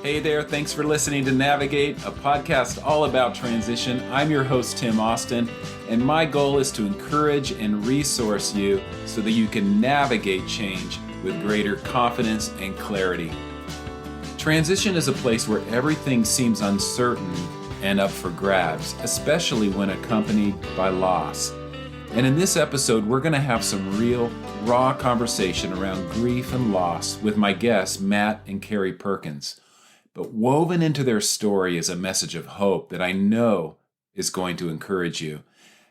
Hey there, thanks for listening to Navigate, a podcast all about transition. I'm your host, Tim Austin, and my goal is to encourage and resource you so that you can navigate change with greater confidence and clarity. Transition is a place where everything seems uncertain and up for grabs, especially when accompanied by loss. And in this episode, we're going to have some real, raw conversation around grief and loss with my guests, Matt and Kari Perkins. But woven into their story is a message of hope that I know is going to encourage you.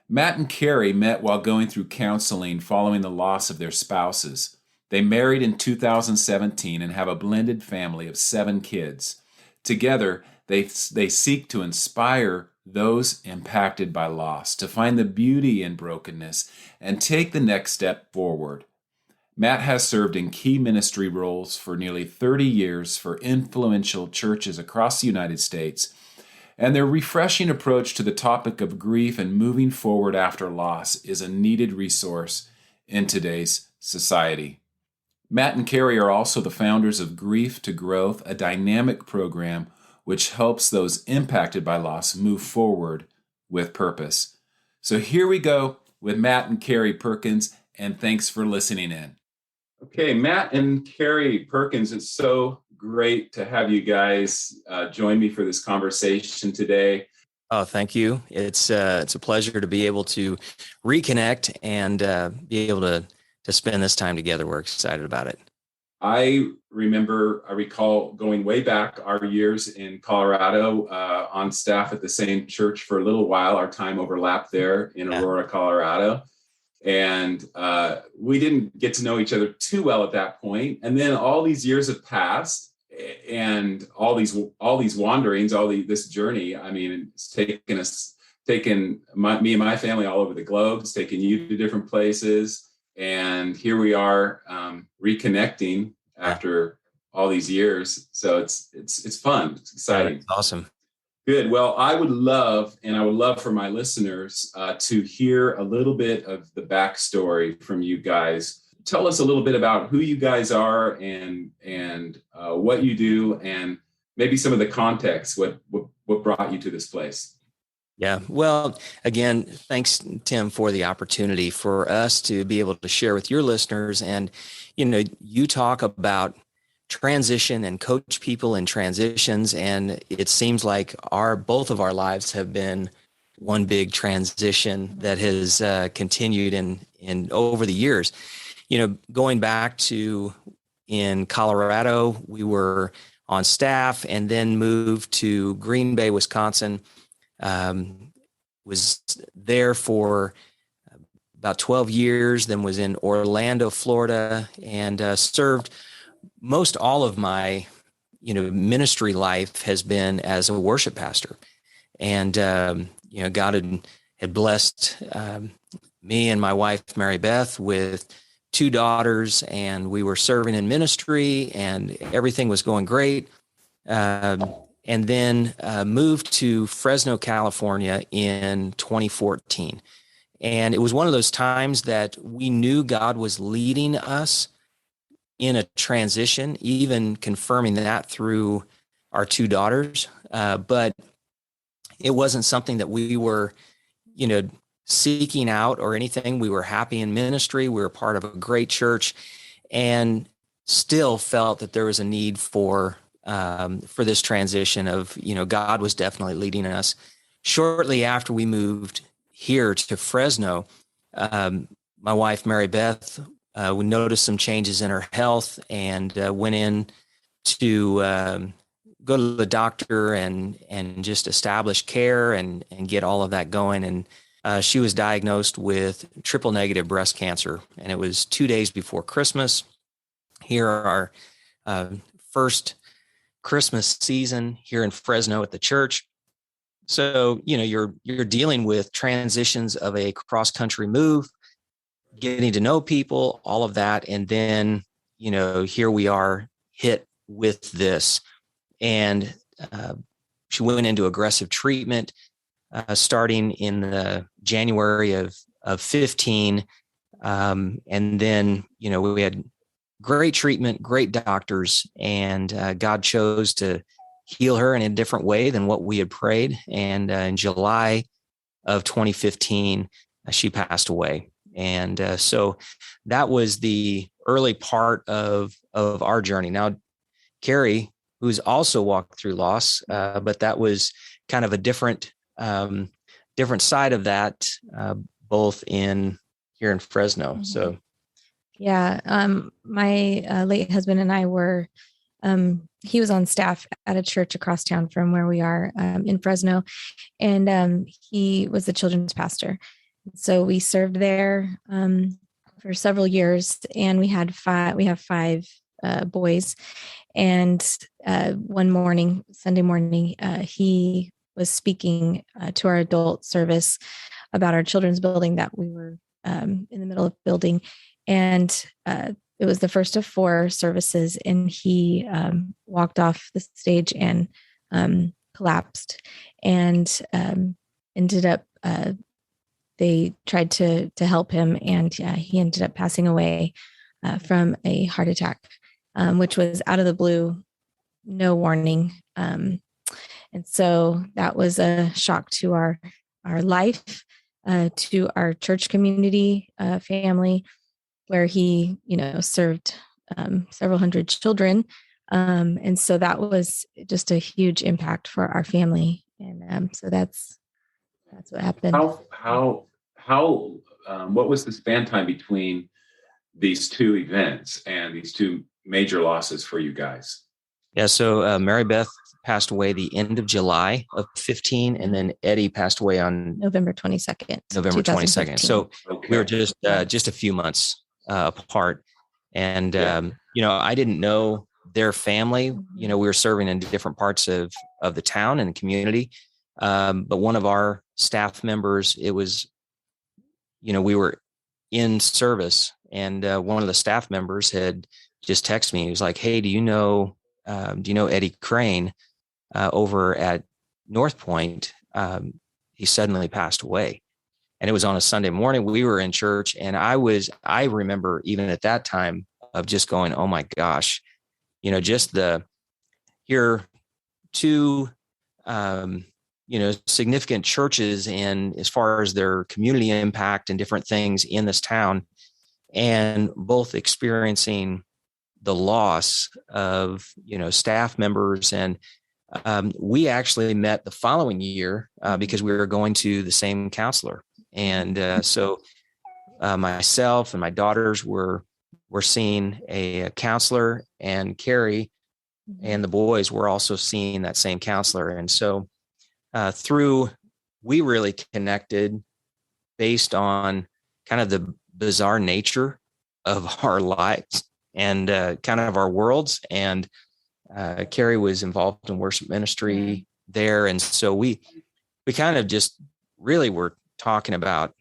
Matt and Kari met while going through counseling following the loss of their spouses. They married in 2017 and have a blended family of 7 kids. Together, they seek to inspire those impacted by loss to find the beauty in brokenness and take the next step forward. Matt has served in key ministry roles for nearly 30 years for influential churches across the United States, and their refreshing approach to the topic of grief and moving forward after loss is a needed resource in today's society. Matt and Kari are also the founders of Grief to Growth, a dynamic program which helps those impacted by loss move forward with purpose. So here we go with Matt and Kari Perkins, and thanks for listening in. Okay, Matt and Kari Perkins, it's so great to have you guys join me for this conversation today. Oh, thank you. It's a pleasure to be able to reconnect and be able to spend this time together. We're excited about it. I recall going way back our years in Colorado on staff at the same church for a little while. Our time overlapped there in Aurora, Colorado. And we didn't get to know each other too well at that point. And then all these years have passed, and all these wanderings, this journey. I mean, it's taken me and my family all over the globe. It's taken you to different places, and here we are reconnecting after all these years. So it's fun. It's exciting. That's awesome. Good. Well, I would love for my listeners to hear a little bit of the backstory from you guys. Tell us a little bit about who you guys are and what you do, and maybe some of the context, what brought you to this place. Yeah. Well, again, thanks, Tim, for the opportunity for us to be able to share with your listeners. And, you talk about transition and coach people in transitions, and it seems like both of our lives have been one big transition that has continued in over the years. Going back to in Colorado, we were on staff and then moved to Green Bay, Wisconsin. Was there for about 12 years, then was in Orlando, Florida, and served most all of my, ministry life has been as a worship pastor. And, God had blessed me and my wife, Mary Beth, with 2 daughters, and we were serving in ministry and everything was going great. And then moved to Fresno, California in 2014. And it was one of those times that we knew God was leading us in a transition, even confirming that through our 2 daughters. But it wasn't something that we were, seeking out or anything. We were happy in ministry. We were part of a great church, and still felt that there was a need for this transition of, God was definitely leading us. Shortly after we moved here to Fresno, my wife, Mary Beth, we noticed some changes in her health and went in to go to the doctor and just establish care and get all of that going. And she was diagnosed with triple negative breast cancer. And it was 2 days before Christmas. Here our first Christmas season here in Fresno at the church. So, you're dealing with transitions of a cross-country move, getting to know people, all of that. And then, here we are hit with this. And she went into aggressive treatment starting in the January of 15. And then, we had great treatment, great doctors, and God chose to heal her in a different way than what we had prayed. And in July of 2015, she passed away. And so that was the early part of our journey. Now, Kari, who's also walked through loss, but that was kind of a different side of that, both here in Fresno. Mm-hmm. So, yeah, my late husband and I were. He was on staff at a church across town from where we are in Fresno, and he was the children's pastor. So we served there for several years, and we have five boys. And one morning, Sunday morning, he was speaking to our adult service about our children's building that we were in the middle of building. And it was the first of 4 services, and he walked off the stage and collapsed, and ended up, they tried to help him, and he ended up passing away from a heart attack, which was out of the blue, no warning. And so that was a shock to our life, to our church community, family, where he, served several hundred children. And so that was just a huge impact for our family. And so that's what happened. What was the span time between these 2 events and these 2 major losses for you guys? Yeah. So Mary Beth passed away the end of July of 15, and then Eddie passed away on November 22nd. November 22nd. So we were just a few months apart. And, I didn't know their family. We were serving in different parts of the town and the community. But one of our staff members, it was, we were in service, and one of the staff members had just texted me. He was like, "Hey, do you know Eddie Crane over at North Point? He suddenly passed away." And it was on a Sunday morning. We were in church, and I remember even at that time of just going, "Oh my gosh," just here 2, significant churches in as far as their community impact and different things in this town, and both experiencing the loss of, staff members. And we actually met the following year because we were going to the same counselor. And so myself and my daughters were seeing a counselor, and Kari and the boys were also seeing that same counselor. And so we really connected based on kind of the bizarre nature of our lives and kind of our worlds. And Kari was involved in worship ministry there. And so we kind of just really were talking about,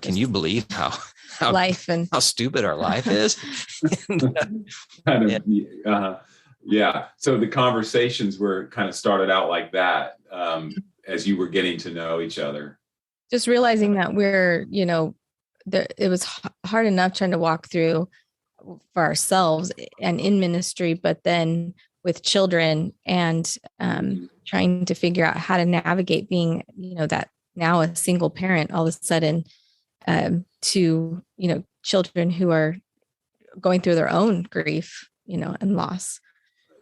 can you believe how life and how stupid our life is? Yeah. So the conversations were kind of started out like that as you were getting to know each other. Just realizing that we're, it was hard enough trying to walk through for ourselves and in ministry, but then with children and trying to figure out how to navigate being, that now a single parent all of a sudden to, children who are going through their own grief, and loss.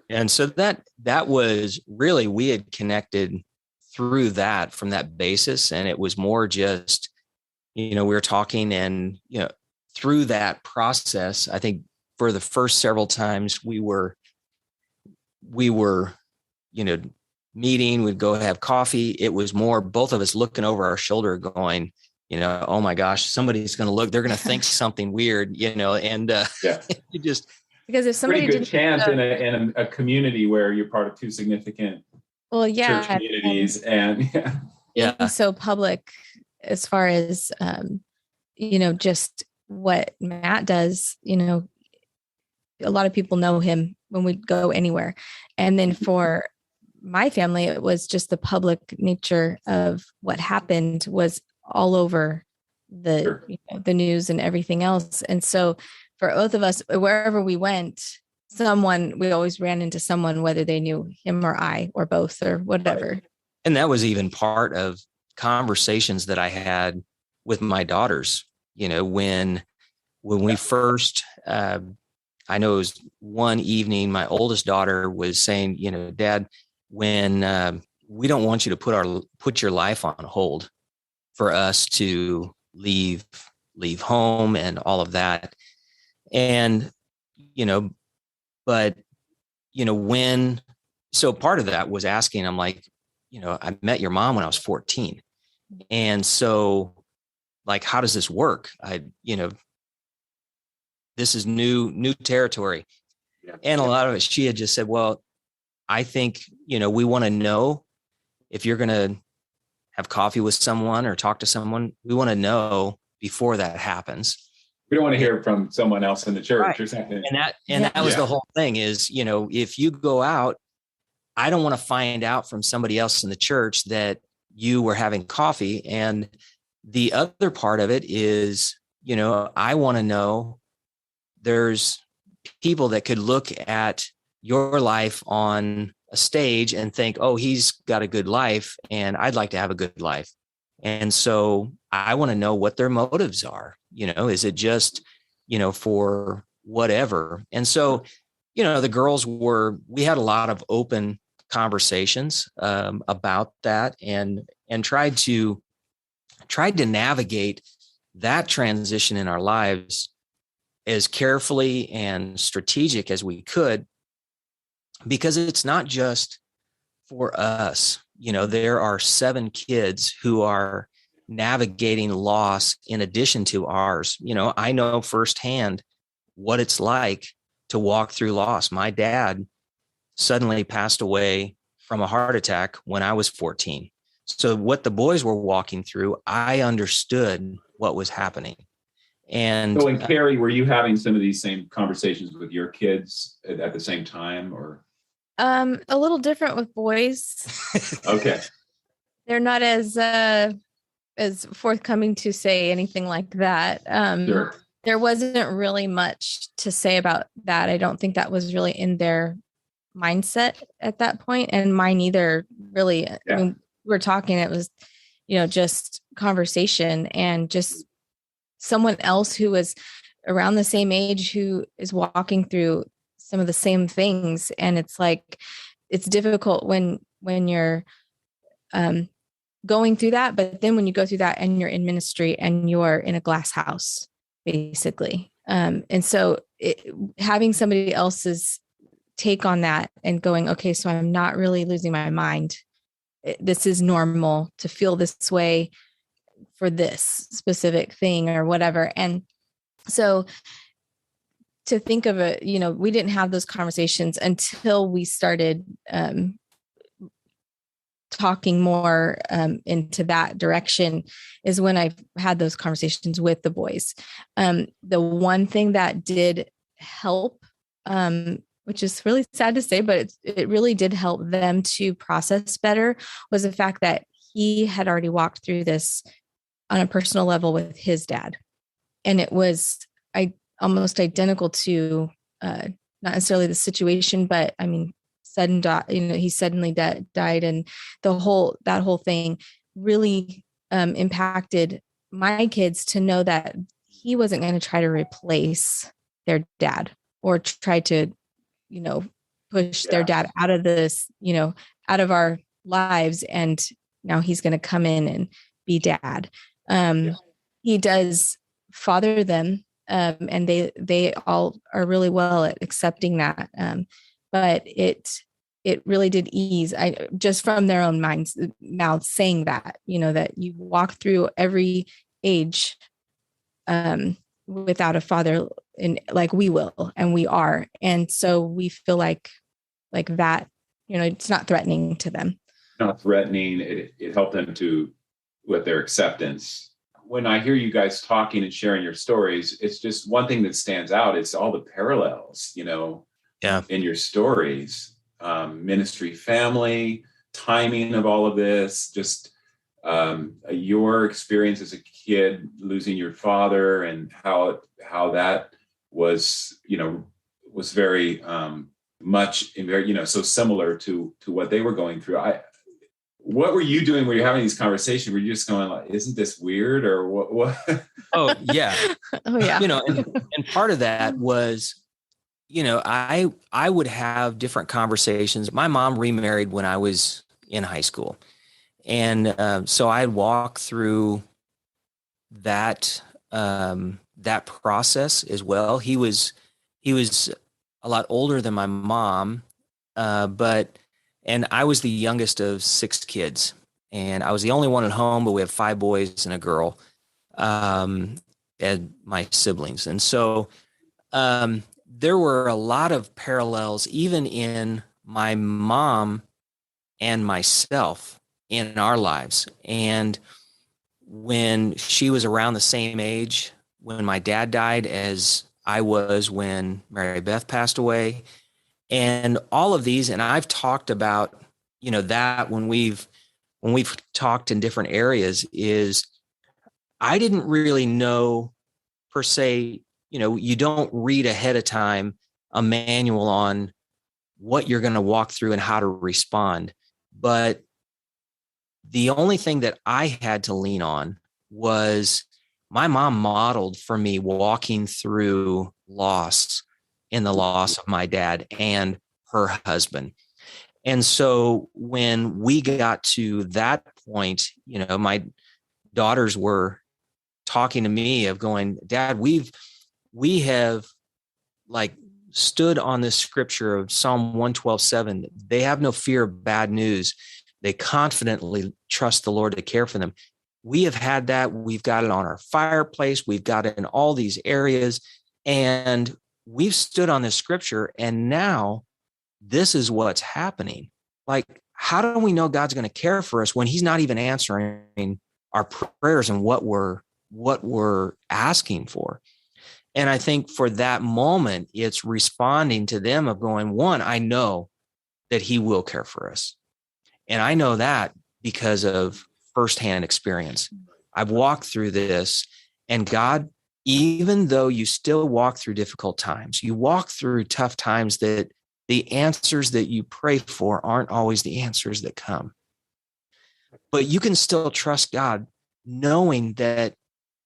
And so that was really, we had connected through that from that basis. And it was more just, we were talking and, through that process, I think for the first several times we were, meeting, we'd go have coffee. It was more both of us looking over our shoulder going, oh my gosh, somebody's going to look, they're going to think something weird, and you just, because if somebody pretty good chance in a community where you're part of 2 significant church communities, and being so public as far as just what Matt does, a lot of people know him when we go anywhere. And then for my family, it was just the public nature of what happened was all over the news and everything else. And so for both of us, wherever we went, we always ran into someone, whether they knew him or I or both or whatever. And that was even part of conversations that I had with my daughters, when we first, I know it was one evening, my oldest daughter was saying, Dad, when we don't want you to put your life on hold for us to leave home and all of that. And, but, so part of that was asking, I'm like, I met your mom when I was 14. And so like, how does this work? This is new territory. Yeah. And a lot of it, she had just said, well, I think, we want to know if you're going to have coffee with someone or talk to someone, we want to know before that happens. We don't want to hear from someone else in the church, right, or something. And that was the whole thing is, if you go out, I don't want to find out from somebody else in the church that you were having coffee. And the other part of it is, I want to know there's people that could look at your life on a stage and think, oh, he's got a good life and I'd like to have a good life. And so I want to know what their motives are. Is it just, for whatever? And so, the girls we had a lot of open conversations about that and tried to navigate that transition in our lives as carefully and strategic as we could, because it's not just for us. There are 7 kids who are navigating loss in addition to ours. I know firsthand what it's like to walk through loss. My dad suddenly passed away from a heart attack when I was 14. So what the boys were walking through, I understood what was happening. And so, Kari, were you having some of these same conversations with your kids at the same time, or? A little different with boys. Okay. They're not as forthcoming to say anything like that. Sure. There wasn't really much to say about that. I don't think that was really in their mindset at that point, and mine either, really. Yeah. I mean, we were talking, it was, just conversation and just someone else who was around the same age who is walking through some of the same things. And it's like, it's difficult when you're going through that, but then when you go through that and you're in ministry and you're in a glass house, basically. And so having somebody else's take on that and going, okay, so I'm not really losing my mind. This is normal to feel this way for this specific thing or whatever. And so to think of it, we didn't have those conversations until we started talking more into that direction, is when I've had those conversations with the boys. The one thing that did help, which is really sad to say, but it really did help them to process better, was the fact that he had already walked through this on a personal level with his dad. And it was almost identical to not necessarily the situation, but I mean, he suddenly died, and that whole thing really impacted my kids to know that he wasn't going to try to replace their dad or try to, push their dad out of this, out of our lives. And now he's going to come in and be dad. He does father them. And they all are really well at accepting that. But it really did ease. Just from their own mouths saying that, that you walk through every age without a father, and like we will, and we are. And so we feel like that, it's not threatening to them. Not threatening. It helped them with their acceptance. When I hear you guys talking and sharing your stories, it's just one thing that stands out. It's all the parallels, in your stories, ministry, family, timing of all of this, just your experience as a kid losing your father, and how that was, was very much in very, so similar to what they were going through. What were you doing when you're having these conversations? Were you just going like, isn't this weird, or what? Oh yeah. Oh yeah. And part of that was, I would have different conversations. My mom remarried when I was in high school. And so I'd walk through that that process as well. He was a lot older than my mom, and I was the youngest of 6 kids, and I was the only one at home. But we have 5 boys and a girl, and my siblings, and so there were a lot of parallels, even in my mom and myself in our lives. And when she was around the same age when my dad died as I was when Mary Beth passed away, and all of these, and I've talked about, that when we've talked in different areas, is I didn't really know per se, you don't read ahead of time a manual on what you're going to walk through and how to respond. But the only thing that I had to lean on was my mom modeled for me walking through loss in the loss of my dad and her husband. And so when we got to that point, my daughters were talking to me of going, Dad, we have like stood on this scripture of Psalm 112:7. They have no fear of bad news. They confidently trust the Lord to care for them. We have had that. We've got it on our fireplace. We've got it in all these areas. And we've stood on this scripture. And now this is what's happening. Like, how do we know God's going to care for us when he's not even answering our prayers and what we're asking for? And I think for that moment, it's responding to them of going, one, I know that he will care for us. And I know that because of firsthand experience. I've walked through this, and God, even though you still walk through difficult times, you walk through tough times, that the answers that you pray for aren't always the answers that come. But you can still trust God, knowing that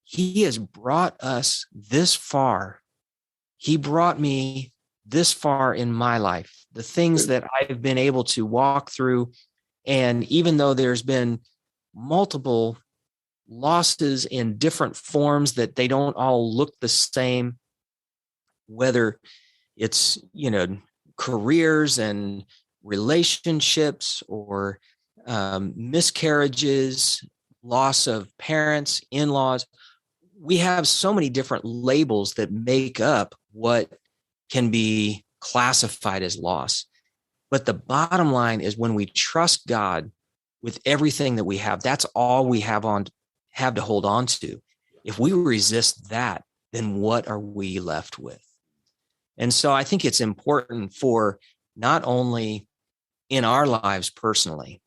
he has brought us this far. He brought me this far in my life, the things that I've been able to walk through. And even though there's been multiple losses in different forms, that they don't all look the same, whether it's, careers and relationships, or miscarriages, loss of parents, in-laws. We have so many different labels that make up what can be classified as loss. But the bottom line is, when we trust God with everything that we have, that's all we have to hold on to. If we resist that, then what are we left with? And so I think it's important for not only in our lives personally,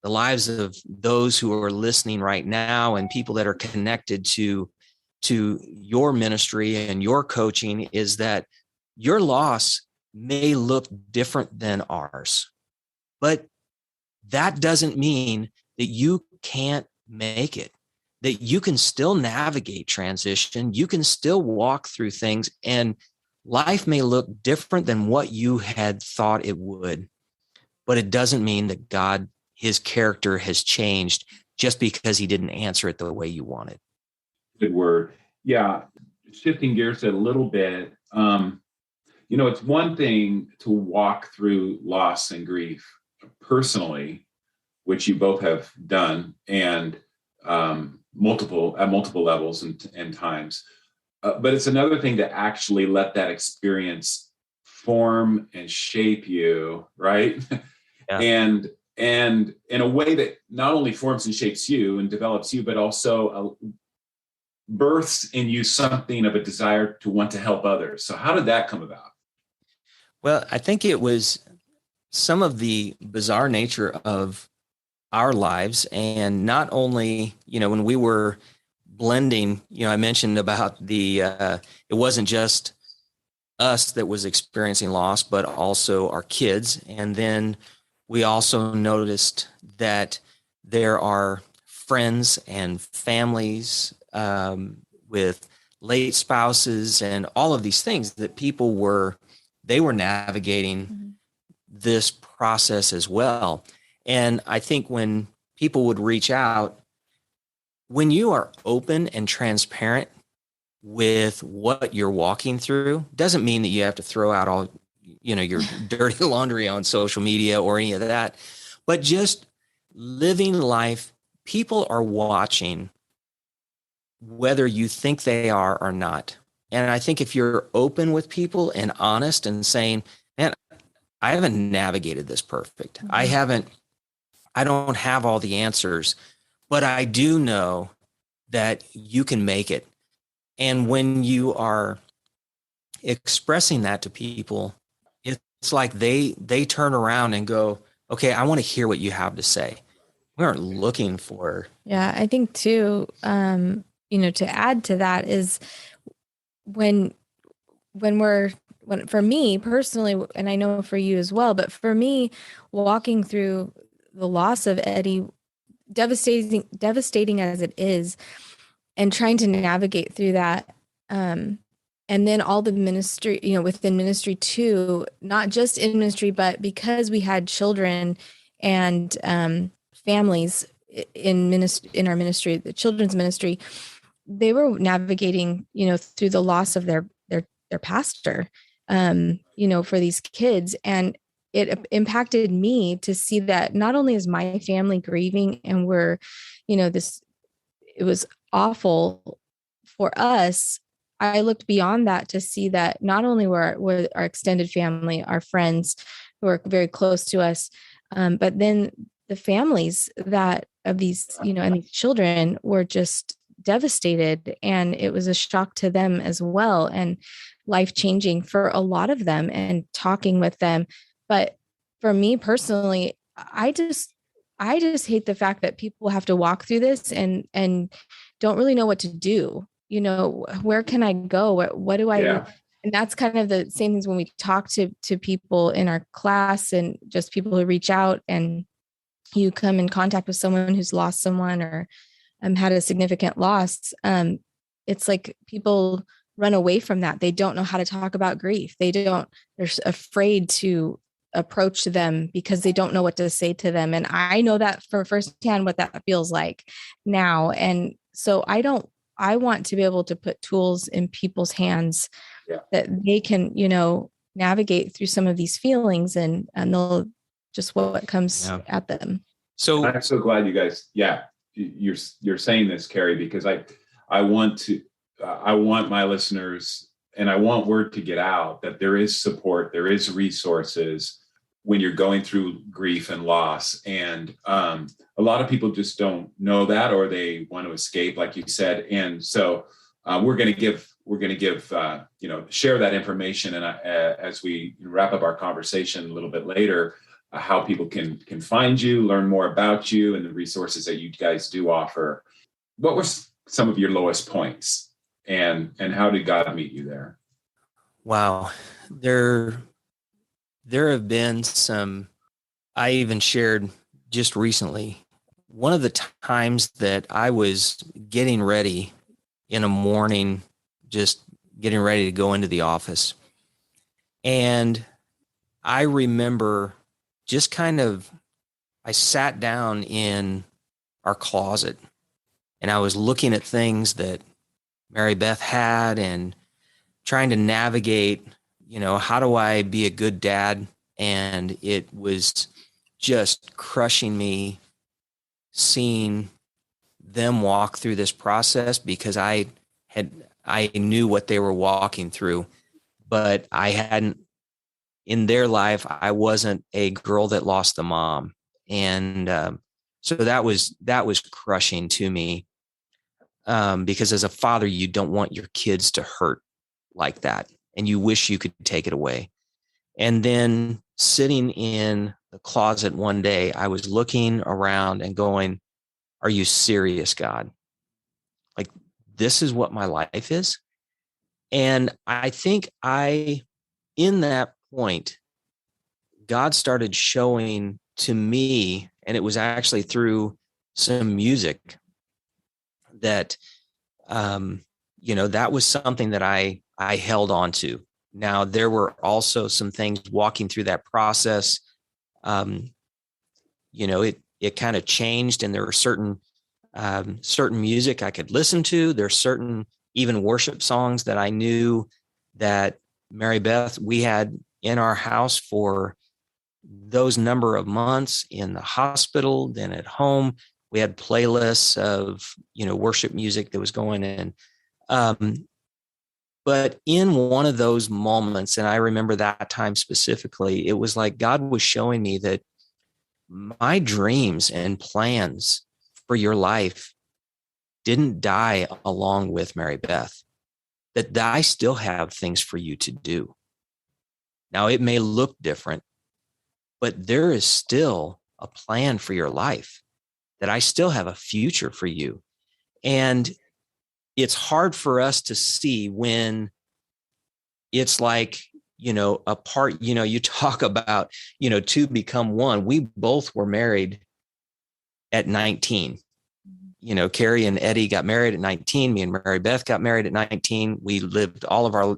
the lives of those who are listening right now and people that are connected to your ministry and your coaching, is that your loss may look different than ours, but that doesn't mean that you can't make it, that you can still navigate transition. You can still walk through things, and life may look different than what you had thought it would, but it doesn't mean that God, his character has changed just because he didn't answer it the way you wanted. Good word. Yeah. Shifting gears a little bit. It's one thing to walk through loss and grief personally, which you both have done, and multiple levels and times. But it's another thing to actually let that experience form and shape you, right? Yeah. And in a way that not only forms and shapes you and develops you, but also births in you something of a desire to want to help others. So how did that come about? Well, I think it was some of the bizarre nature of our lives. And not only, when we were blending, I mentioned about it wasn't just us that was experiencing loss, but also our kids. And then we also noticed that there are friends and families with late spouses and all of these things that they were navigating this process as well. And I think when people would reach out, when you are open and transparent with what you're walking through, doesn't mean that you have to throw out all, your dirty laundry on social media or any of that, but just living life. People are watching whether you think they are or not. And I think if you're open with people and honest and saying, man, I haven't navigated this perfect. I don't have all the answers, but I do know that you can make it. And when you are expressing that to people, it's like they turn around and go, okay, I want to hear what you have to say. We aren't looking for. Yeah, I think too, to add to that is when for me personally, and I know for you as well, but for me, walking through the loss of Eddie, devastating as it is, and trying to navigate through that, and then all the ministry, within ministry too, not just in ministry, but because we had children and families in our ministry, the children's ministry, they were navigating, through the loss of their pastor, for these kids. And it impacted me to see that not only is my family grieving and we're, it was awful for us. I looked beyond that to see that not only were our extended family, our friends who are very close to us, but then the families of these, and these children were just devastated, and it was a shock to them as well, and life-changing for a lot of them, and talking with them. But for me personally, I just hate the fact that people have to walk through this and don't really know what to do. Where can I go? What do I do? And that's kind of the same things when we talk to people in our class, and just people who reach out, and you come in contact with someone who's lost someone or had a significant loss. It's like people run away from that. They don't know how to talk about grief. They're afraid to approach them because they don't know what to say to them. And I know that for firsthand what that feels like now. And so I want to be able to put tools in people's hands that they can, navigate through some of these feelings, and they'll just what comes at them. So I'm so glad you guys, you're saying this, Kari, because I want my listeners, and I want word to get out that there is support, there is resources when you're going through grief and loss. And a lot of people just don't know that, or they want to escape, like you said. And so we're going to give, share that information. And as we wrap up our conversation a little bit later, how people can find you, learn more about you, and the resources that you guys do offer. What were some of your lowest points, and how did God meet you there? Wow. There have been some, I even shared just recently, one of the times that I was getting ready in a morning, just getting ready to go into the office. And I remember just I sat down in our closet, and I was looking at things that Mary Beth had and trying to navigate, how do I be a good dad? And it was just crushing me seeing them walk through this process, because I knew what they were walking through, but I hadn't, in their life, I wasn't a girl that lost the mom. And so that was crushing to me, because as a father, you don't want your kids to hurt like that, and you wish you could take it away. And then sitting in the closet one day, I was looking around and going, are you serious, God? Like, this is what my life is? And I think in that point, God started showing to me, and it was actually through some music that, that was something that I held on to. Now, there were also some things walking through that process. It kind of changed, and there were certain music I could listen to. There's certain even worship songs that I knew that Mary Beth, we had in our house for those number of months in the hospital, then at home. We had playlists of, worship music that was going in. But in one of those moments, and I remember that time specifically, it was like God was showing me that my dreams and plans for your life didn't die along with Mary Beth, that I still have things for you to do. Now, it may look different, but there is still a plan for your life, that I still have a future for you. And it's hard for us to see when it's like, a part, you talk about, two become one. We both were married at 19. Kari and Eddie got married at 19. Me and Mary Beth got married at 19. We lived all of our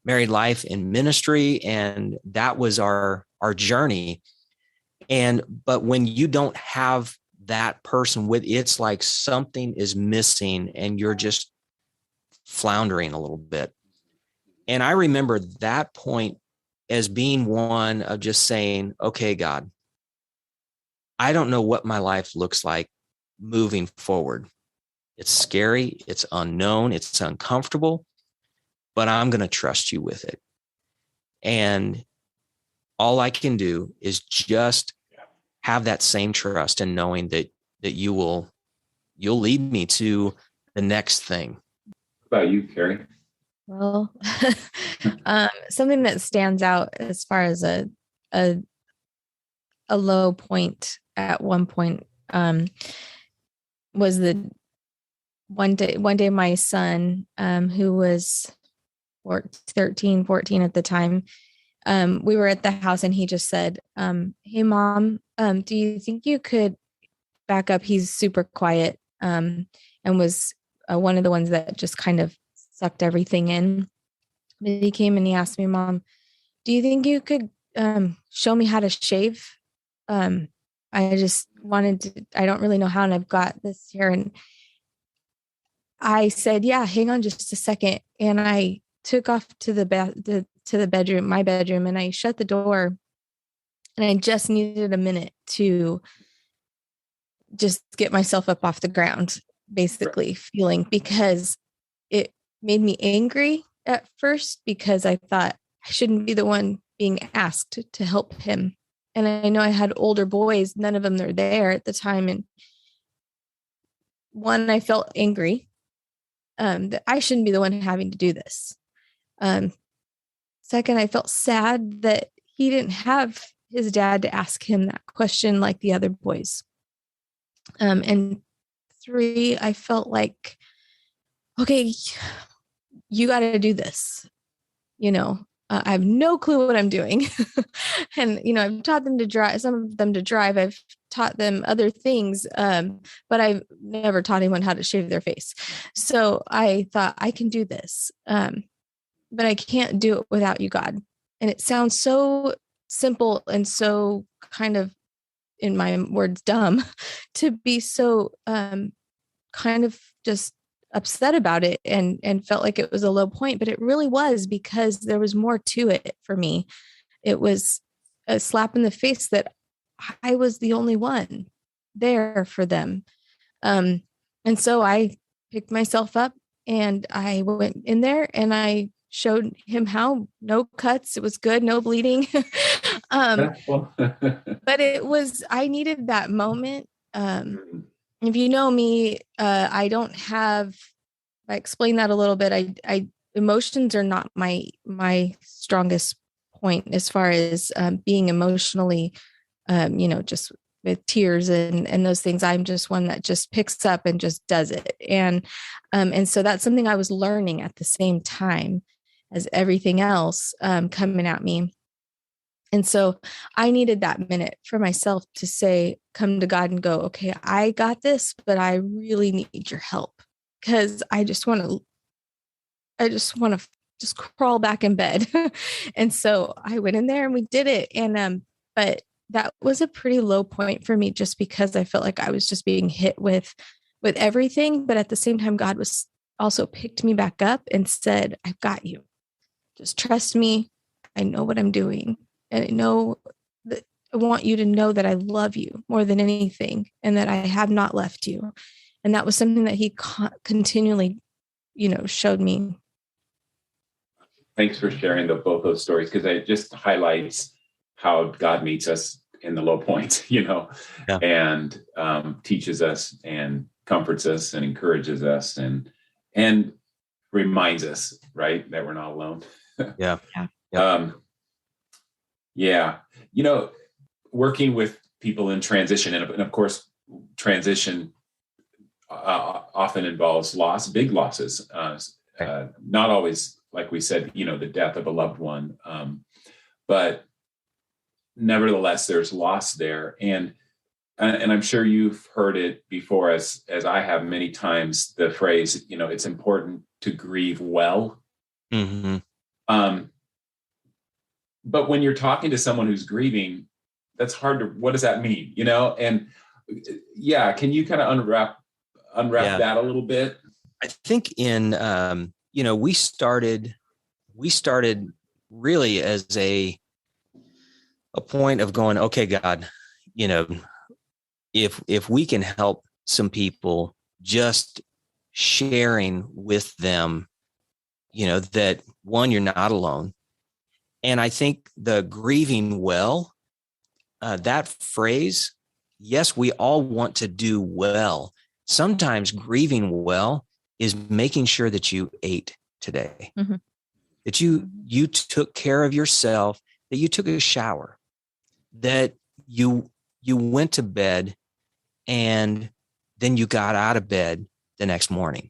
married life in ministry, and that was our journey. But when you don't have that person with, it's like something is missing and you're just floundering a little bit. And I remember that point as being one of just saying, okay, God, I don't know what my life looks like moving forward. It's scary, it's unknown, it's uncomfortable, but I'm going to trust you with it. And all I can do is just have that same trust and knowing that you'll lead me to the next thing. What about you, Kari? Well, something that stands out as far as a low point at one point was the one day my son, who was 13, 14 at the time, we were at the house and he just said, hey, Mom, do you think you could back up? He's super quiet, and was one of the ones that just kind of sucked everything in. But he came and he asked me, Mom, do you think you could show me how to shave? I just wanted to, I don't really know how, and I've got this here. And I said, yeah, hang on just a second. And I took off to the bedroom, my bedroom, and I shut the door. And I just needed a minute to just get myself up off the ground, basically feeling, because it made me angry at first, because I thought I shouldn't be the one being asked to help him. And I know I had older boys, none of them were there at the time. And one, I felt angry that I shouldn't be the one having to do this. Second, I felt sad that he didn't have his dad to ask him that question like the other boys. And three, I felt like, okay, you got to do this. I have no clue what I'm doing. And, I've taught them to drive, some of them to drive. I've taught them other things, but I've never taught anyone how to shave their face. So I thought I can do this, but I can't do it without you, God. And it sounds so simple and so kind of, in my words, dumb, to be so kind of just upset about it and felt like it was a low point, but it really was, because there was more to it for me. It was a slap in the face that I was the only one there for them. And so I picked myself up and I went in there and I showed him how. No cuts. It was good. No bleeding. But I needed that moment. If you know me, I don't have, I explained that a little bit. I emotions are not my strongest point as far as being emotionally, just with tears and those things. I'm just one that just picks up and just does it. And so that's something I was learning at the same time. as everything else coming at me. And so I needed that minute for myself to say, come to God and go, okay, I got this, but I really need your help, because I just want to just crawl back in bed. And so I went in there and we did it. And but that was a pretty low point for me, just because I felt like I was just being hit with everything. But at the same time, God was also picked me back up and said, I've got you. Just trust me. I know what I'm doing. And I know that I want you to know that I love you more than anything, and that I have not left you. And that was something that he continually, showed me. Thanks for sharing both those stories, because it just highlights how God meets us in the low points, and teaches us and comforts us and encourages us and reminds us, right, that we're not alone. Yeah. Yeah. Working with people in transition, and of course, transition often involves loss, big losses, not always, like we said, the death of a loved one. But nevertheless, there's loss there. And I'm sure you've heard it before, as I have many times, the phrase, it's important to grieve well. Mm-hmm. But when you're talking to someone who's grieving, that's hard to, what does that mean? And yeah, can you kind of unwrap that a little bit? I think we started really as a point of going, okay, God, if we can help some people, just sharing with them, that one, you're not alone. And I think the grieving well, that phrase, yes, we all want to do well. Sometimes grieving well is making sure that you ate today, mm-hmm. that you took care of yourself, that you took a shower, that you went to bed, and then you got out of bed the next morning.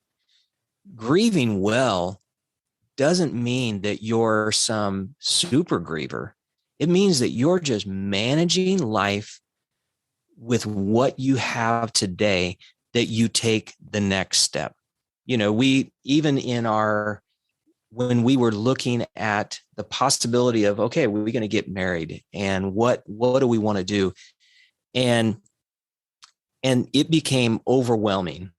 Grieving well doesn't mean that you're some super griever. It means that you're just managing life with what you have today, that you take the next step. We, even when we were looking at the possibility of, okay, we're going to get married, and what do we want to do? And it became overwhelming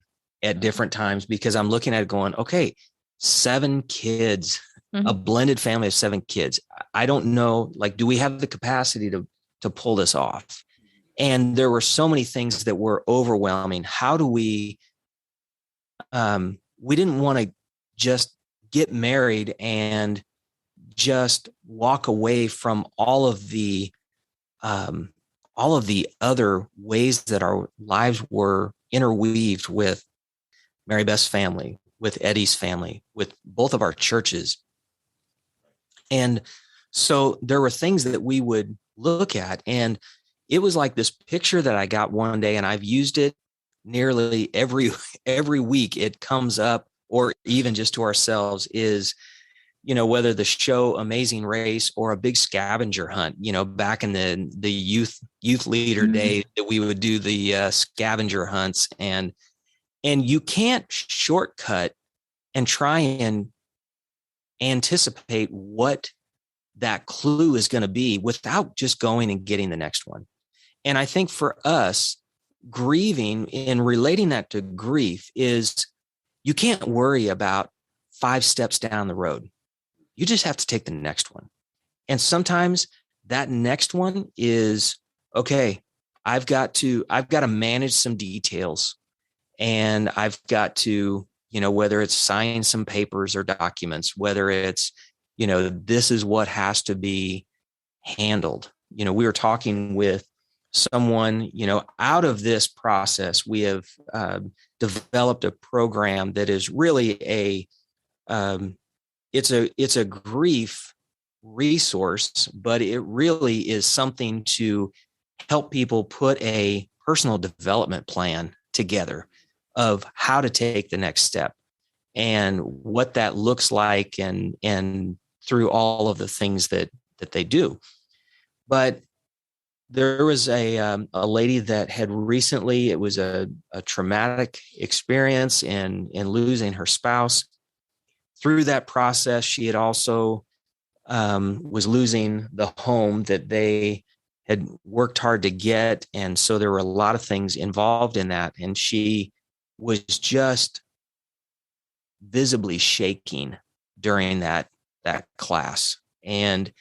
at different times, because I'm looking at it going, okay, 7 kids, mm-hmm. a blended family of 7 kids. I don't know, do we have the capacity to pull this off? And there were so many things that were overwhelming. How do we didn't want to just get married and just walk away from all of the other ways that our lives were interweaved with Mary Beth's family, with Eddie's family, with both of our churches. And so there were things that we would look at, and it was like this picture that I got one day, and I've used it nearly every week. It comes up, or even just to ourselves, is, whether the show Amazing Race or a big scavenger hunt, back in the youth leader mm-hmm. days, that we would do the scavenger hunts, and you can't shortcut and try and anticipate what that clue is going to be without just going and getting the next one. And I think for us, grieving and relating that to grief is, you can't worry about 5 steps down the road. You just have to take the next one. And sometimes that next one is, okay, I've got to manage some details, and I've got to, whether it's sign some papers or documents, whether it's, this is what has to be handled. We were talking with someone, out of this process, we have developed a program that is really it's a grief resource, but it really is something to help people put a personal development plan together of how to take the next step. and what that looks like, and through all of the things that they do. But there was a lady that had recently, it was a traumatic experience in losing her spouse. Through that process, she had also was losing the home that they had worked hard to get. And so there were a lot of things involved in that. And she was just visibly shaking during that class. And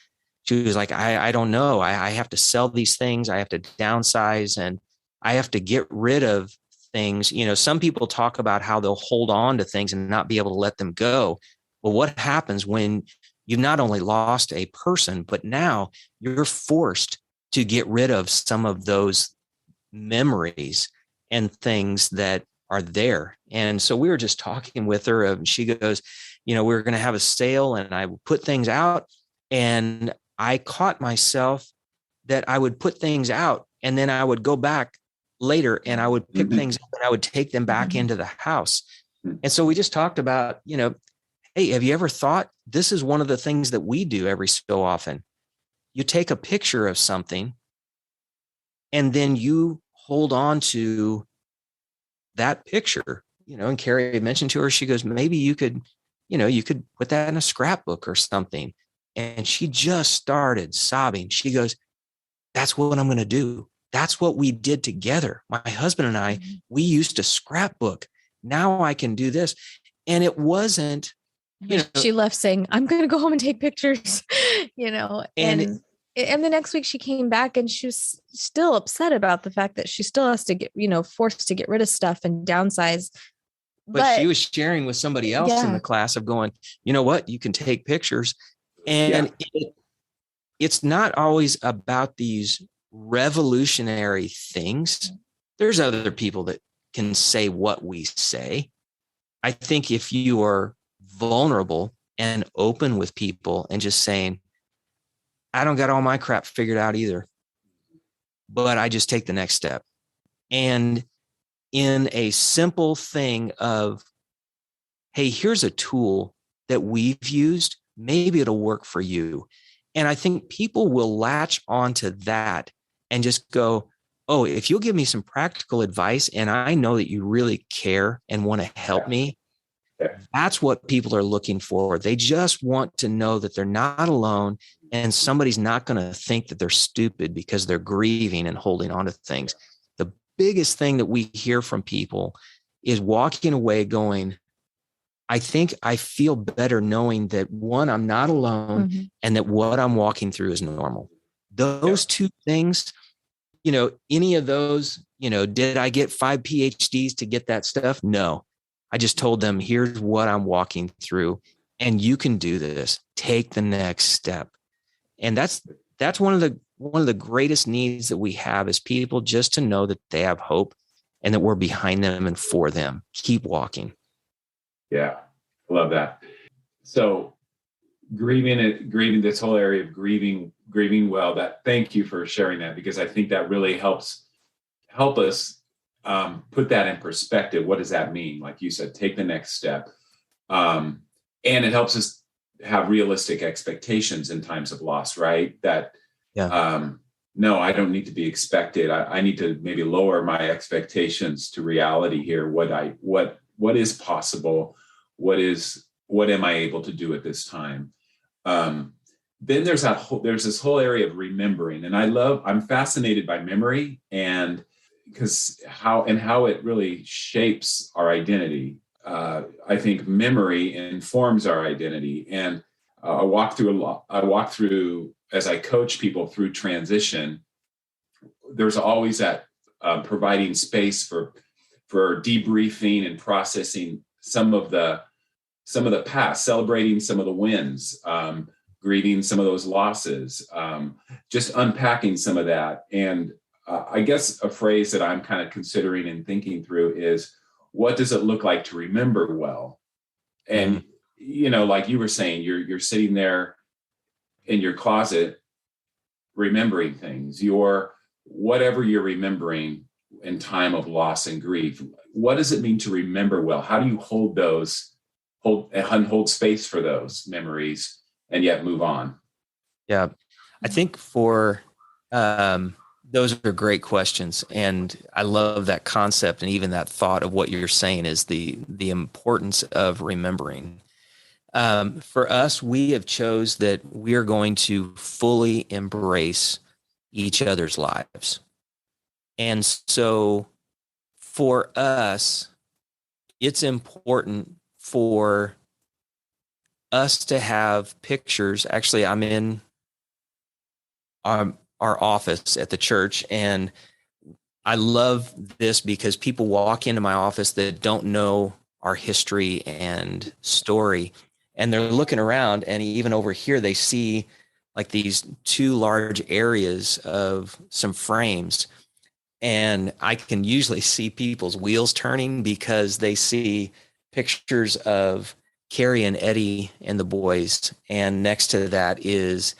she was like, I don't know. I have to sell these things. I have to downsize, and I have to get rid of things. You know, some people talk about how they'll hold on to things and not be able to let them go. Well, what happens when you've not only lost a person, but now you're forced to get rid of some of those memories and things that are there? And so we were just talking with her, and she goes, you know, we were going to have a sale, and I put things out, and I caught myself that I would put things out and then I would go back later and I would pick things up and I would take them back into the house. And so we just talked about, you know, hey, have you ever thought, this is one of the things that we do every so often? You take a picture of something and then you hold on to that picture, you know. And Kari mentioned to her, she goes, maybe you could put that in a scrapbook or something. And she just started sobbing. She goes, that's what I'm going to do. That's what we did together. My husband and I, we used to scrapbook. Now I can do this. And it wasn't, you know, she left saying, I'm going to go home and take pictures, you know, and the next week she came back and she was still upset about the fact that she still has to get, you know, forced to get rid of stuff and downsize. But she was sharing with somebody else in the class of going, you know what, you can take pictures. And it's not always about these revolutionary things. There's other people that can say what we say. I think if you are vulnerable and open with people and just saying, I don't got all my crap figured out either, but I just take the next step. And in a simple thing of, hey, here's a tool that we've used, maybe it'll work for you. And I think people will latch onto that and just go, oh, if you'll give me some practical advice and I know that you really care and want to help me, that's what people are looking for. They just want to know that they're not alone and somebody's not going to think that they're stupid because they're grieving and holding on to things. The biggest thing that we hear from people is walking away going, I think I feel better knowing that, one, I'm not alone, and that what I'm walking through is normal. Those two things, you know, any of those, you know, did I get 5 PhDs to get that stuff? No. I just told them, here's what I'm walking through and you can do this. Take the next step. And that's one of the greatest needs that we have as people, just to know that they have hope and that we're behind them and for them. Keep walking. Yeah, I love that. So grieving, this whole area of grieving well, that, thank you for sharing that, because I think that really help us put that in perspective. What does that mean? Like you said, take the next step. And it helps us have realistic expectations in times of loss, right? That, no, I don't need to be expected. I need to maybe lower my expectations to reality here. What is possible? What am I able to do at this time? Then there's this whole area of remembering. And I'm fascinated by memory, and because how it really shapes our identity. I think memory informs our identity. And I walk through, as I coach people through transition, there's always that providing space for debriefing and processing some of the past, celebrating some of the wins, grieving some of those losses, just unpacking some of that. And I guess a phrase that I'm kind of considering and thinking through is, what does it look like to remember well? And, you know, like you were saying, you're sitting there in your closet, remembering things, whatever you're remembering in time of loss and grief. What does it mean to remember well? How do you hold those hold space for those memories and yet move on? Yeah, I think those are great questions, and I love that concept and even that thought of what you're saying is the importance of remembering. For us, we have chose that we are going to fully embrace each other's lives, and so for us, it's important for us to have pictures. Actually, I'm in our office at the church, and I love this because people walk into my office that don't know our history and story, and they're looking around, and even over here they see like these two large areas of some frames, and I can usually see people's wheels turning because they see pictures of Kari and Eddie and the boys, and next to that is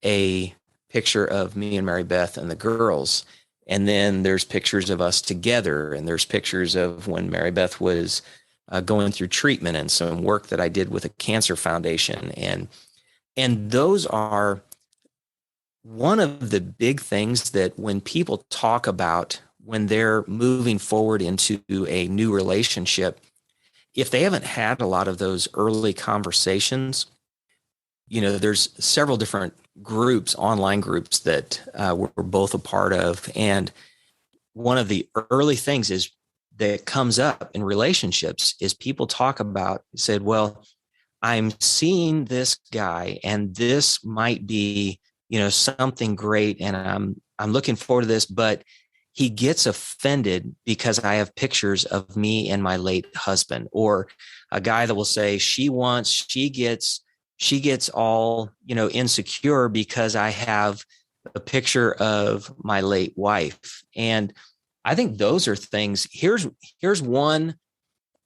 a picture of me and Mary Beth and the girls. And then there's pictures of us together, and there's pictures of when Mary Beth was going through treatment and some work that I did with a cancer foundation. And those are one of the big things that when people talk about when they're moving forward into a new relationship, if they haven't had a lot of those early conversations, there's several different groups, online groups that we're both a part of. And one of the early things is that comes up in relationships is people talk about, said, well, I'm seeing this guy and this might be, something great. And I'm looking forward to this, but he gets offended because I have pictures of me and my late husband, or a guy that will say she gets all, insecure because I have a picture of my late wife. And I think those are things. Here's one.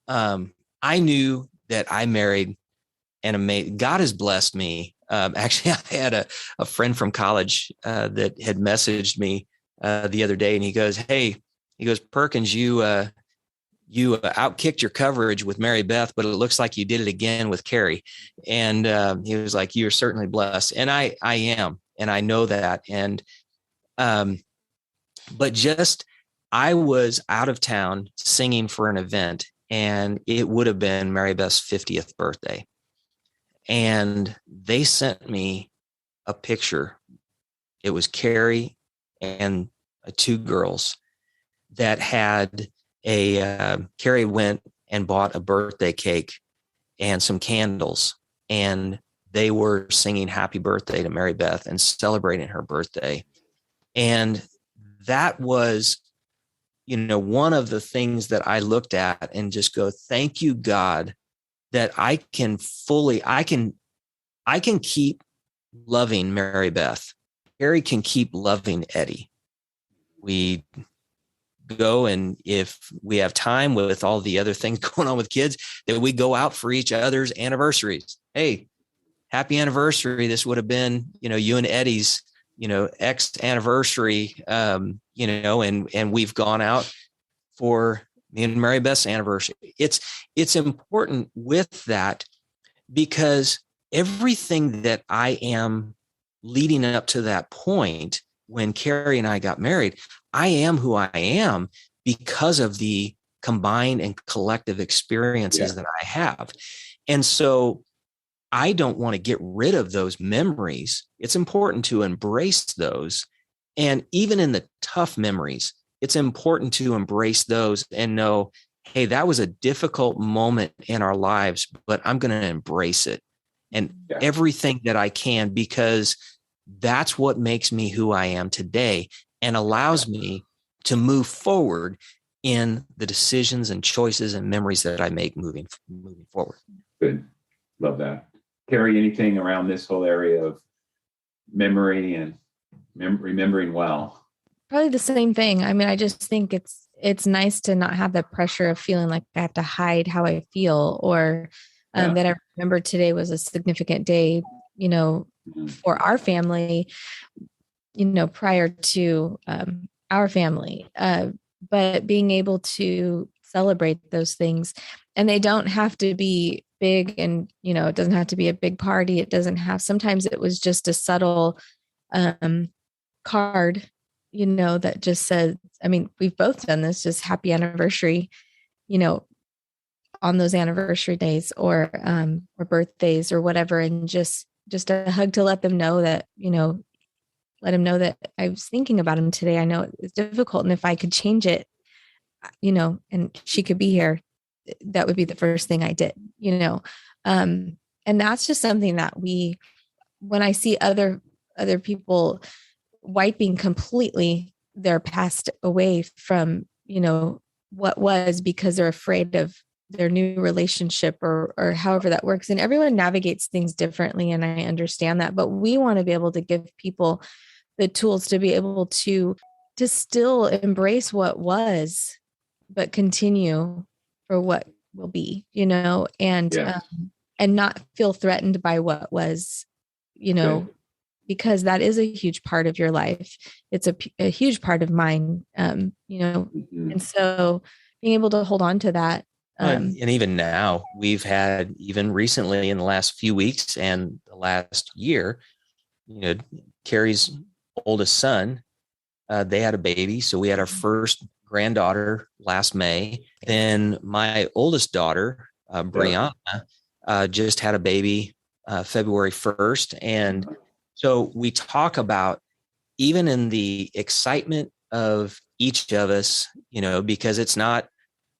I knew that I married an amazing, God has blessed me. Actually, I had a friend from college that had messaged me the other day, and he goes, Perkins, you outkicked your coverage with Mary Beth, but it looks like you did it again with Kari. And he was like, you're certainly blessed. And I am, and I know that. And, but just, I was out of town singing for an event, and it would have been Mary Beth's 50th birthday. And they sent me a picture. It was Kari and two girls that had Kari went and bought a birthday cake and some candles, and they were singing happy birthday to Mary Beth and celebrating her birthday. And that was, one of the things that I looked at and just go, thank you, God, that I can keep loving Mary Beth. Kari can keep loving Eddie. We go, and if we have time with all the other things going on with kids, that we go out for each other's anniversaries. Hey, happy anniversary. This would have been, you and Eddie's, X anniversary, and we've gone out for me and Mary Beth's anniversary. It's important with that, because everything that I am leading up to that point, when Kari and I got married, I am who I am because of the combined and collective experiences that I have. And so I don't want to get rid of those memories. It's important to embrace those. And even in the tough memories, it's important to embrace those and know, hey, that was a difficult moment in our lives, but I'm going to embrace it and everything that I can, because that's what makes me who I am today and allows me to move forward in the decisions and choices and memories that I make moving forward. Good. Love that. Kari, anything around this whole area of memory and remembering well? Probably the same thing. I mean, I just think it's nice to not have the pressure of feeling like I have to hide how I feel, or that I remember today was a significant day, for our family, prior to our family. But being able to celebrate those things. And they don't have to be big, and, it doesn't have to be a big party. It doesn't have, sometimes it was just a subtle card, that just said, I mean, we've both done this, just happy anniversary, on those anniversary days or birthdays or whatever. And just a hug to let them know that, let them know that I was thinking about him today. I know it's difficult. And if I could change it, and she could be here, that would be the first thing I did, and that's just something that when I see other people wiping completely their past away from, what was, because they're afraid of their new relationship or however that works. And everyone navigates things differently. And I understand that, but we want to be able to give people the tools to be able to still embrace what was, but continue for what will be, and not feel threatened by what was, because that is a huge part of your life. It's a huge part of mine, and so being able to hold on to that. And even now, we've had, even recently in the last few weeks and the last year, Kari's oldest son, they had a baby. So we had our first granddaughter last May. Then my oldest daughter, Brianna, just had a baby February 1st. And so we talk about, even in the excitement of each of us, because it's not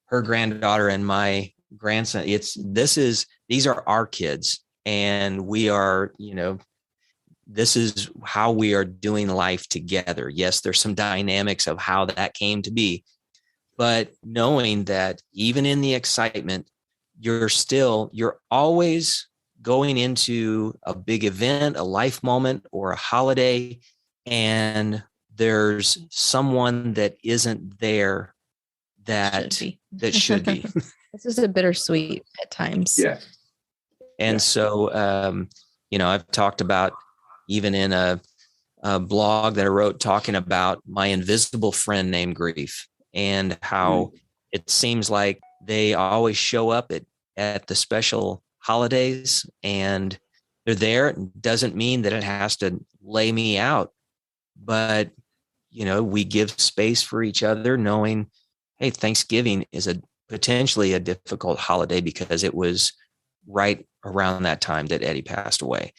her granddaughter and my grandson, these are our kids, and we are, this is how we are doing life together. Yes, there's some dynamics of how that came to be, but knowing that even in the excitement, you're always going into a big event, a life moment, or a holiday, and there's someone that isn't there that should be. This is a bittersweet at times. Yeah. And so, I've talked about, even in a blog that I wrote, talking about my invisible friend named grief, and how it seems like they always show up at the special holidays, and they're there. It doesn't mean that it has to lay me out, but, we give space for each other, knowing, hey, Thanksgiving is potentially a difficult holiday because it was right around that time that Eddie passed away.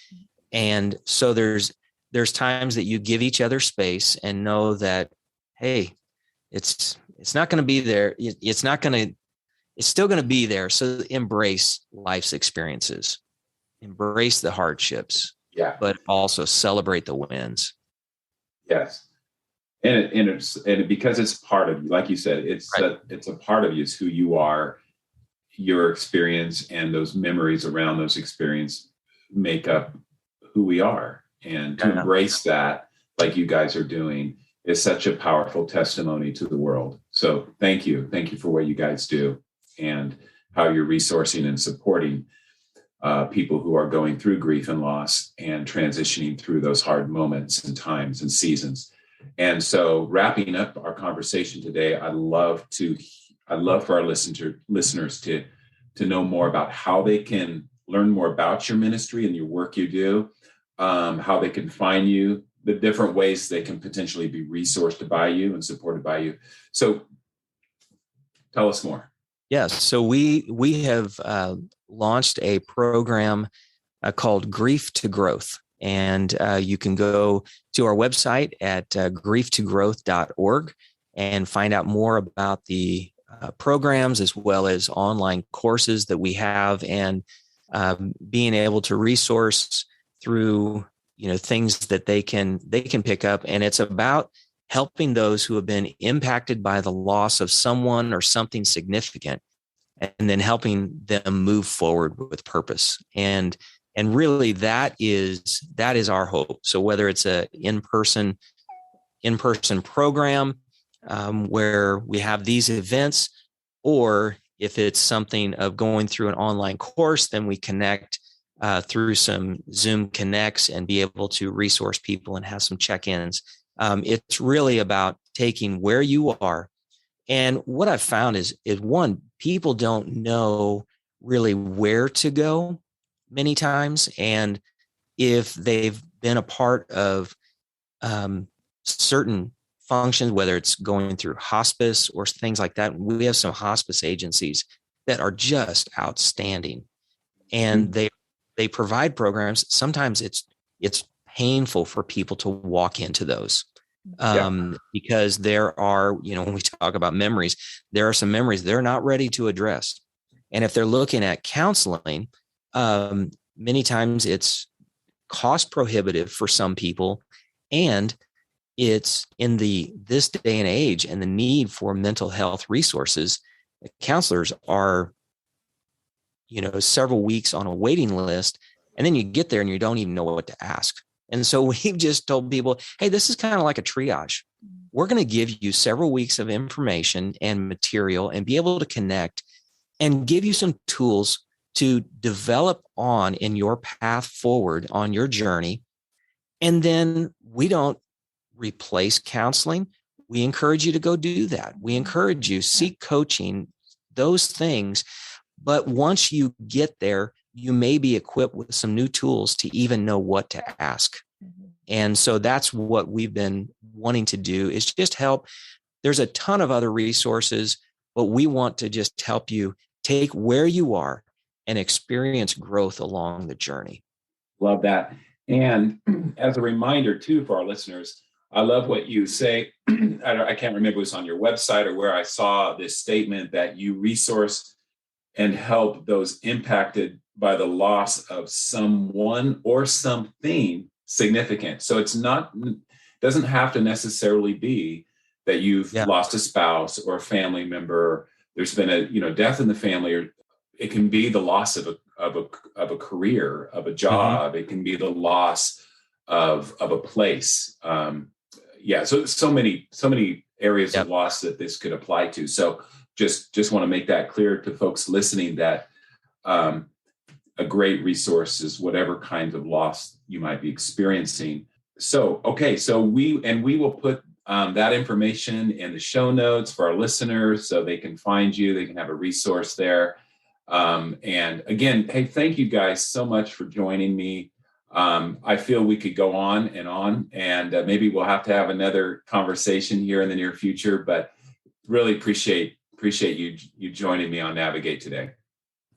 And so there's times that you give each other space and know that, hey, it's not going to be there. It's still going to be there. So embrace life's experiences, embrace the hardships, but also celebrate the wins. Yes. And because it's part of you, like you said, it's a part of you. It's who you are. Your experience and those memories around those experiences make up who we are. And to embrace that, like you guys are doing, is such a powerful testimony to the world. So thank you for what you guys do and how you're resourcing and supporting people who are going through grief and loss and transitioning through those hard moments and times and seasons. And so, wrapping up our conversation today, I'd love for our listeners to know more about how they can learn more about your ministry and your work you do, how they can find you, the different ways they can potentially be resourced by you and supported by you. So, tell us more. Yes. So we have launched a program called Grief to Growth. And you can go to our website at grieftogrowth.org and find out more about the programs, as well as online courses that we have, and being able to resource through things that they can pick up. And it's about helping those who have been impacted by the loss of someone or something significant, and then helping them move forward with purpose. And really, that is our hope. So whether it's a in-person program where we have these events, or if it's something of going through an online course, then we connect through some Zoom connects and be able to resource people and have some check-ins. It's really about taking where you are And what I've found is one, people don't know really where to go many times. And if they've been a part of certain functions, whether it's going through hospice or things like that, we have some hospice agencies that are just outstanding. And they provide programs. Sometimes it's painful for people to walk into those. Because there are, when we talk about memories, there are some memories they're not ready to address. And if they're looking at counseling, many times it's cost prohibitive for some people. And it's in this day and age and the need for mental health resources, counselors are, several weeks on a waiting list. And then you get there and you don't even know what to ask. And so we've just told people, hey, this is kind of like a triage. We're going to give you several weeks of information and material and be able to connect and give you some tools to develop on in your path forward on your journey. And then we don't replace counseling. We encourage you to go do that. We encourage you, seek coaching, those things. But once you get there, you may be equipped with some new tools to even know what to ask. And so that's what we've been wanting to do, is just help. There's a ton of other resources, but we want to just help you take where you are and experience growth along the journey. Love that. And as a reminder too, for our listeners, I love what you say. I can't remember if it was on your website or where I saw this statement that you resource and help those impacted by the loss of someone or something significant. So doesn't have to necessarily be that you've lost a spouse or a family member. There's been a death in the family, or it can be the loss of a career, of a job. It can be the loss of a place. So many areas of loss that this could apply to. So just want to make that clear to folks listening that a great resource is whatever kind of loss you might be experiencing. So we will put that information in the show notes for our listeners so they can find you. They can have a resource there. And again, hey, thank you guys so much for joining me. I feel we could go on, and maybe we'll have to have another conversation here in the near future, but really appreciate you joining me on Navigate today.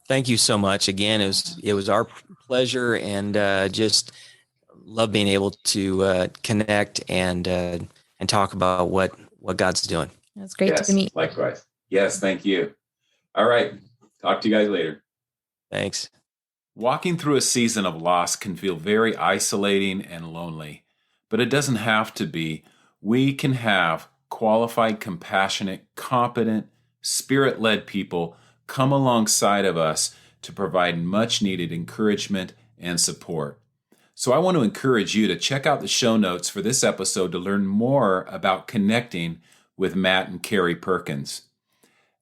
Thank you so much. Again, it was our pleasure, and just love being able to connect and talk about what God's doing. It's great to meet. Likewise. Yes, thank you. All right. Talk to you guys later. Thanks. Walking through a season of loss can feel very isolating and lonely, but it doesn't have to be. We can have qualified, compassionate, competent, Spirit-led people come alongside of us to provide much-needed encouragement and support. So I want to encourage you to check out the show notes for this episode to learn more about connecting with Matt and Kari Perkins.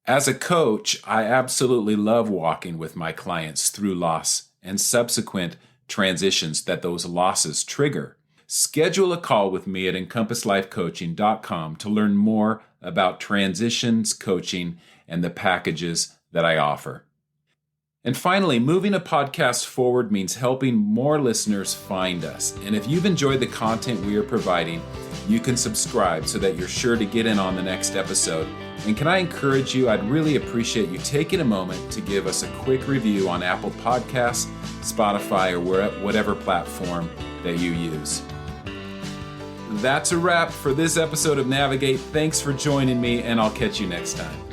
As a coach, I absolutely love walking with my clients through loss and subsequent transitions that those losses trigger. Schedule a call with me at EncompassLifeCoaching.com to learn more about transitions coaching and the packages that I offer. And finally, moving a podcast forward means helping more listeners find us. And if you've enjoyed the content we are providing, you can subscribe so that you're sure to get in on the next episode. And can I encourage you, I'd really appreciate you taking a moment to give us a quick review on Apple Podcasts, Spotify, or whatever platform that you use. That's a wrap for this episode of Navigate. Thanks for joining me, and I'll catch you next time.